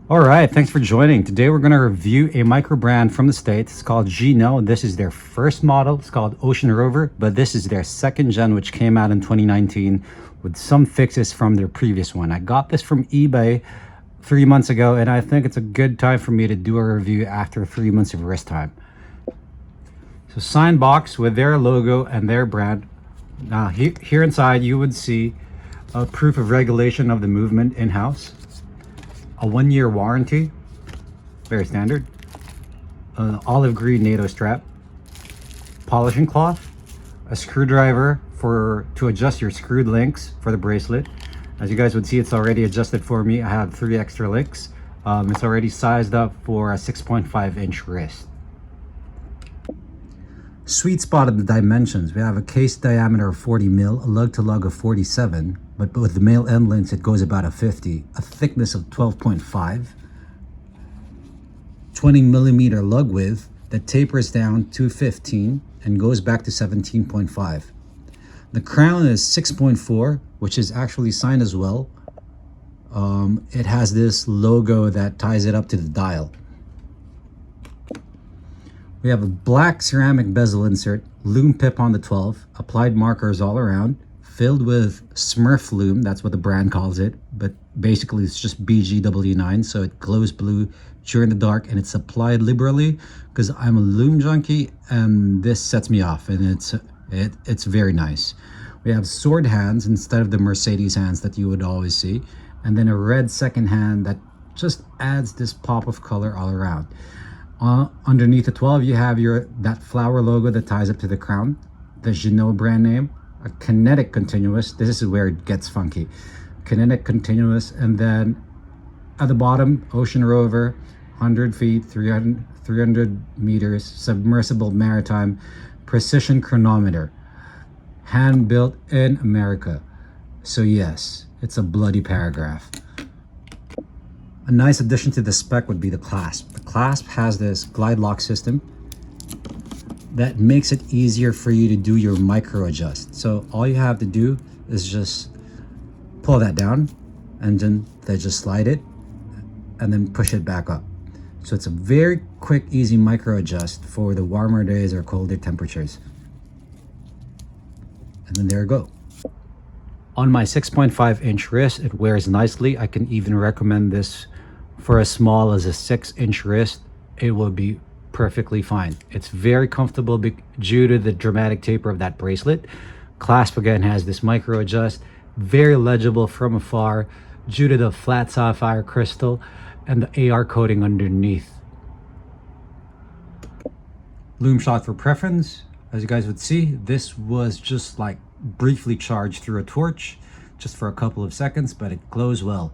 All right, thanks for joining. Today we're going to review a micro brand from the States. It's called Ginault. This is their first model. It's called Ocean Rover, but this is their second gen, which came out in 2019 with some fixes from their previous one. I got this from eBay 3 months ago, and I think it's a good time for me to do a review after 3 months of rest time. So signed box with their logo and their brand. Now here inside you would see a proof of regulation of the movement in-house. A 1-year warranty, very standard. Olive green NATO strap, polishing cloth, a screwdriver to adjust your screwed links for the bracelet. As you guys would see, it's already adjusted for me. I have 3 extra links. It's already sized up for a 6.5-inch wrist. Sweet spot of the dimensions. We have a case diameter of 40 mil, a lug to lug of 47, but with the male end links it goes about a 50, a thickness of 12.5, 20 millimeter lug width that tapers down to 15 and goes back to 17.5. The crown is 6.4, which is actually signed as well. It has this logo that ties it up to the dial. We have a black ceramic bezel insert, lume pip on the 12, applied markers all around, filled with Smurf lume, that's what the brand calls it, but basically it's just BGW9, so it glows blue during the dark, and it's applied liberally because I'm a lume junkie and this sets me off, and it's very nice. We have sword hands instead of the Mercedes hands that you would always see, and then a red second hand that just adds this pop of color all around. Underneath the 12 you have that flower logo that ties up to the crown, the Ginault brand name, a kinetic continuous. This is where it gets funky. Kinetic continuous, and then at the bottom, Ocean Rover, 100 feet, 300 meters, submersible maritime, precision chronometer, hand built in America. So yes, it's a bloody paragraph. A nice addition to the spec would be the clasp. The clasp has this glide lock system that makes it easier for you to do your micro adjust. So all you have to do is just pull that down, and then they just slide it and then push it back up. So it's a very quick, easy micro adjust for the warmer days or colder temperatures. And then there you go. On my 6.5-inch wrist, it wears nicely. I can even recommend this for as small as a 6-inch wrist. It will be perfectly fine. It's very comfortable due to the dramatic taper of that bracelet. Clasp again has this micro adjust, very legible from afar due to the flat sapphire crystal and the AR coating underneath. Lume shot for preference. As you guys would see, this was just like briefly charged through a torch just for a couple of seconds, but it glows well.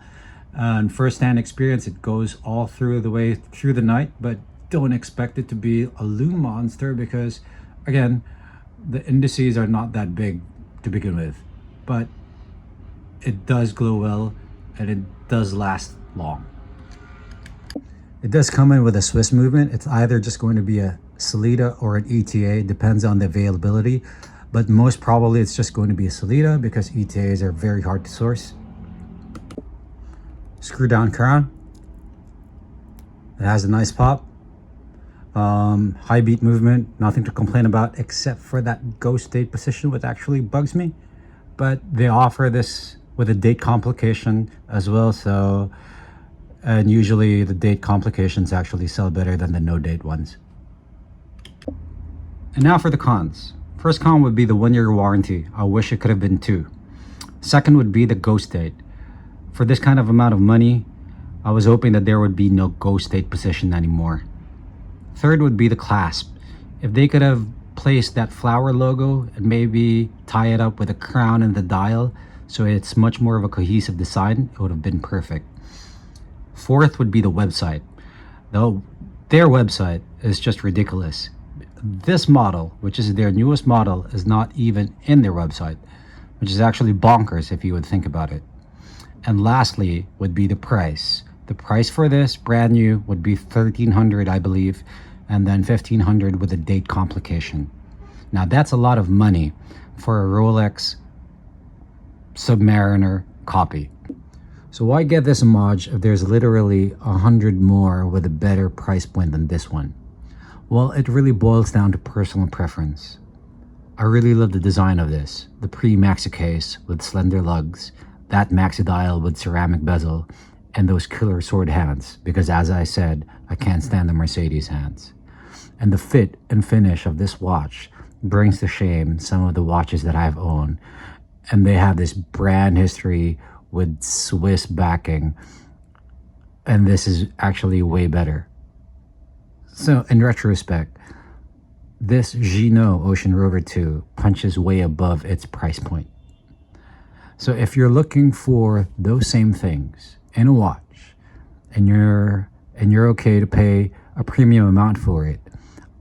And first-hand experience, it goes all through the way through the night, but don't expect it to be a lume monster because, again, the indices are not that big to begin with, but it does glow well and it does last long. It does come in with a Swiss movement. It's either just going to be a Salida or an ETA, depends on the availability, but most probably it's just going to be a Salida because ETAs are very hard to source. Screw down crown. It has a nice pop. High beat movement, nothing to complain about except for that ghost date position, which actually bugs me, but they offer this with a date complication as well, so, and usually the date complications actually sell better than the no date ones. And now for the cons. First con would be the 1-year warranty. I wish it could have been 2. Second would be the ghost date. For this kind of amount of money, I was hoping that there would be no ghost date position anymore. Third would be the clasp. If they could have placed that flower logo and maybe tie it up with a crown and the dial so it's much more of a cohesive design, it would have been perfect. Fourth would be the website. Though their website is just ridiculous. This model, which is their newest model, is not even in their website, which is actually bonkers if you would think about it. And lastly would be the price. The price for this brand new would be $1,300, I believe, and then $1,500 with a date complication. Now that's a lot of money for a Rolex Submariner copy. So why get this Homage if there's literally 100 more with a better price point than this one? Well, it really boils down to personal preference. I really love the design of this. The pre-maxi case with slender lugs, that maxi dial with ceramic bezel, and those killer sword hands, because as I said, I can't stand the Mercedes hands. And the fit and finish of this watch brings to shame some of the watches that I've owned, and they have this brand history with Swiss backing, and this is actually way better. So in retrospect, this Ginault Ocean Rover 2 punches way above its price point. So if you're looking for those same things in a watch, and you're okay to pay a premium amount for it,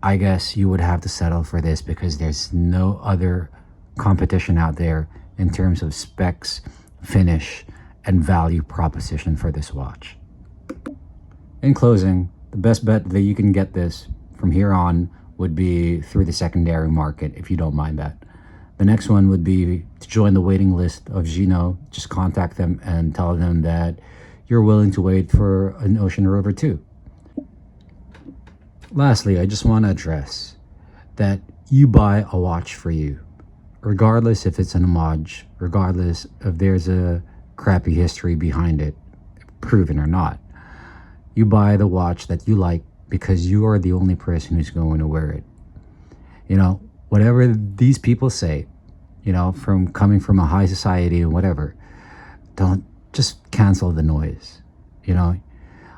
I guess you would have to settle for this, because there's no other competition out there in terms of specs, finish, and value proposition for this watch. In closing, the best bet that you can get this from here on would be through the secondary market, if you don't mind that. The next one would be to join the waiting list of Ginault. Just contact them and tell them that you're willing to wait for an Ocean Rover 2. Lastly, I just want to address that you buy a watch for you, regardless if it's an Homage, regardless if there's a crappy history behind it, proven or not. You buy the watch that you like because you are the only person who's going to wear it. You know, whatever these people say, you know, from coming from a high society and whatever, don't just cancel the noise. You know,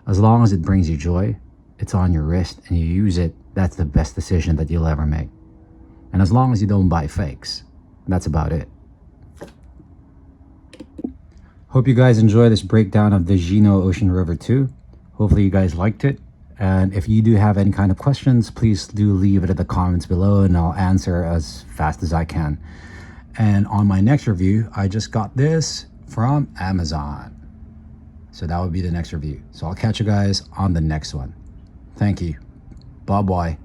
as long as it brings you joy, it's on your wrist and you use it, that's the best decision that you'll ever make. And as long as you don't buy fakes, that's about it. Hope you guys enjoy this breakdown of the Ginault Ocean Rover 2. Hopefully you guys liked it. And if you do have any kind of questions, please do leave it in the comments below and I'll answer as fast as I can. And on my next review, I just got this from Amazon. So that would be the next review. So I'll catch you guys on the next one. Thank you. Bye-bye.